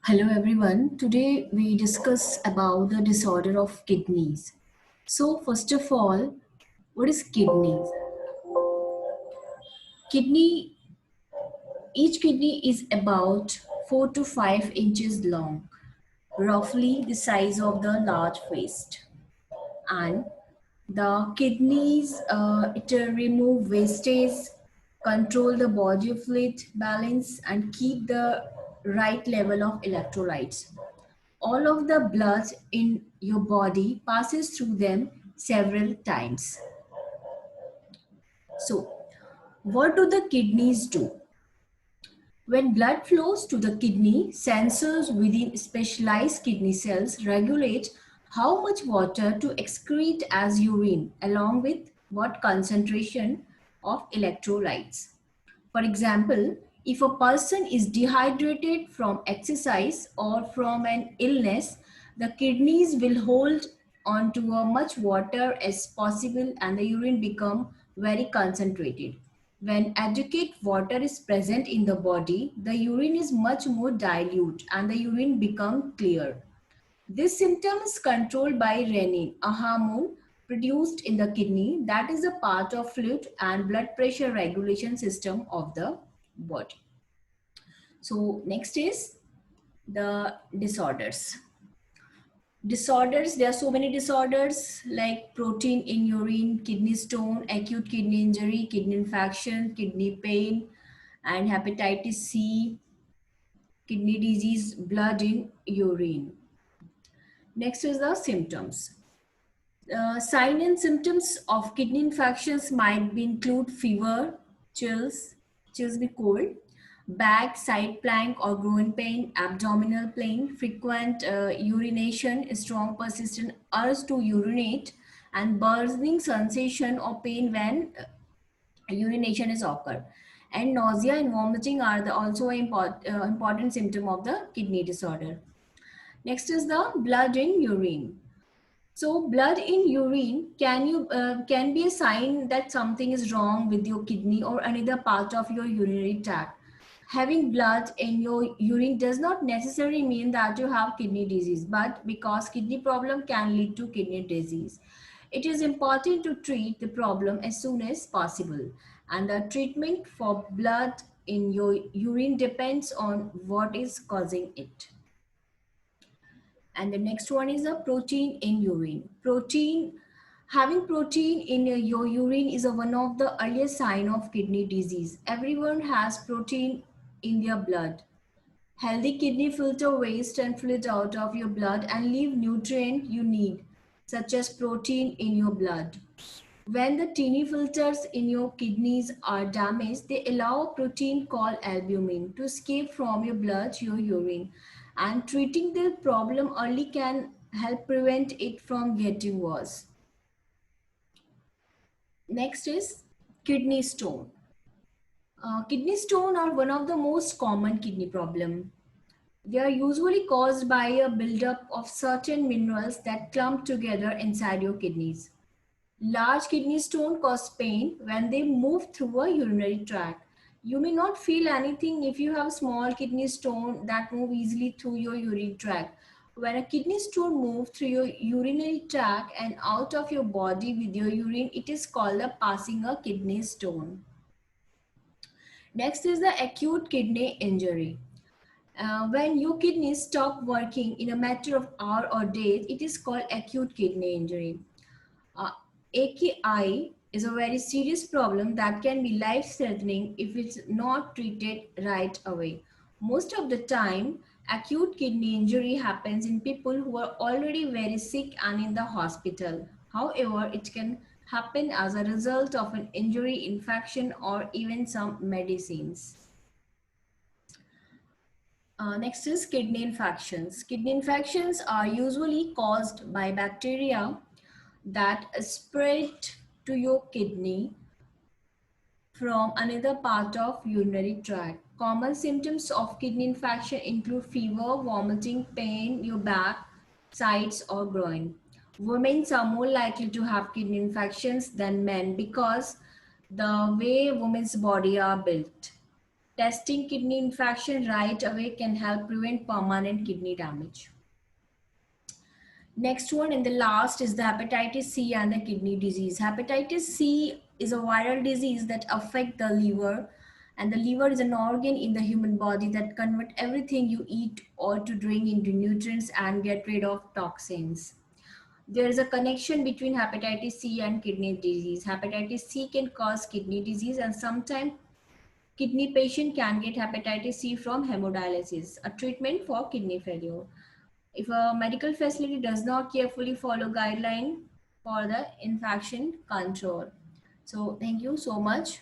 Hello everyone. Today we discuss about the disorder of kidneys. So first of all, what is kidneys? Kidney each kidney is about 4 to 5 inches long, roughly the size of the large fist. And the kidneys remove wastage, control the body fluid balance and keep the right level of electrolytes. All of the blood in your body passes through them several times. So, what do the kidneys do? When blood flows to the kidney, sensors within specialized kidney cells regulate how much water to excrete as urine, along with what concentration of electrolytes. For example, if a person is dehydrated from exercise or from an illness, the kidneys will hold on to as much water as possible and the urine become very concentrated. When adequate water is present in the body, the urine is much more dilute and the urine become clear. This symptom is controlled by renin, a hormone produced in the kidney that is a part of fluid and blood pressure regulation system of the body. So next is the disorders. Disorders, there are so many disorders like protein in urine, kidney stone, acute kidney injury, kidney infection, kidney pain, and hepatitis C, kidney disease, blood in urine. Next is the symptoms. Sign and symptoms of kidney infections might be include fever, chills, chills with cold, back, side plank or groin pain, abdominal pain, frequent urination, strong persistent urge to urinate, and burning sensation or pain when urination is occurred. And nausea and vomiting are also an important symptom of the kidney disorder. Next is the blood in urine. So blood in urine can be a sign that something is wrong with your kidney or another part of your urinary tract. Having blood in your urine does not necessarily mean that you have kidney disease, but because kidney problem can lead to kidney disease. It is important to treat the problem as soon as possible, and the treatment for blood in your urine depends on what is causing it. And the next one is the protein in urine. Having protein in your urine is one of the earliest sign of kidney disease. Everyone has protein in their blood. Healthy kidney filter waste and fluid out of your blood and leave nutrient you need, such as protein in your blood. When the tiny filters in your kidneys are damaged, they allow a protein called albumin to escape from your blood to your urine. And treating the problem early can help prevent it from getting worse. Next is kidney stone. Kidney stone are one of the most common kidney problem. They are usually caused by a buildup of certain minerals that clump together inside your kidneys. Large kidney stone cause pain when they move through a urinary tract. You may not feel anything if you have small kidney stone that move easily through your urinary tract. When a kidney stone moves through your urinary tract and out of your body with your urine, it is called a passing a kidney stone. Next is the acute kidney injury. When your kidneys stop working in a matter of hours or days, it is called acute kidney injury. Uh, AKI is a very serious problem that can be life-threatening if it's not treated right away. Most of the time, acute kidney injury happens in people who are already very sick and in the hospital. However, it can happen as a result of an injury, infection, or even some medicines. Next is kidney infections. Kidney infections are usually caused by bacteria that spread to your kidney from another part of urinary tract. Common symptoms of kidney infection include fever, vomiting, pain, your back, sides or groin. Women are more likely to have kidney infections than men because the way women's body are built. Testing kidney infection right away can help prevent permanent kidney damage. Next one and the last is the hepatitis C and the kidney disease. Hepatitis C is a viral disease that affects the liver, and the liver is an organ in the human body that convert everything you eat or to drink into nutrients and get rid of toxins. There is a connection between hepatitis C and kidney disease. Hepatitis C can cause kidney disease, and sometimes kidney patient can get hepatitis C from hemodialysis, a treatment for kidney failure. If a medical facility does not carefully follow guideline for the infection control. So thank you so much.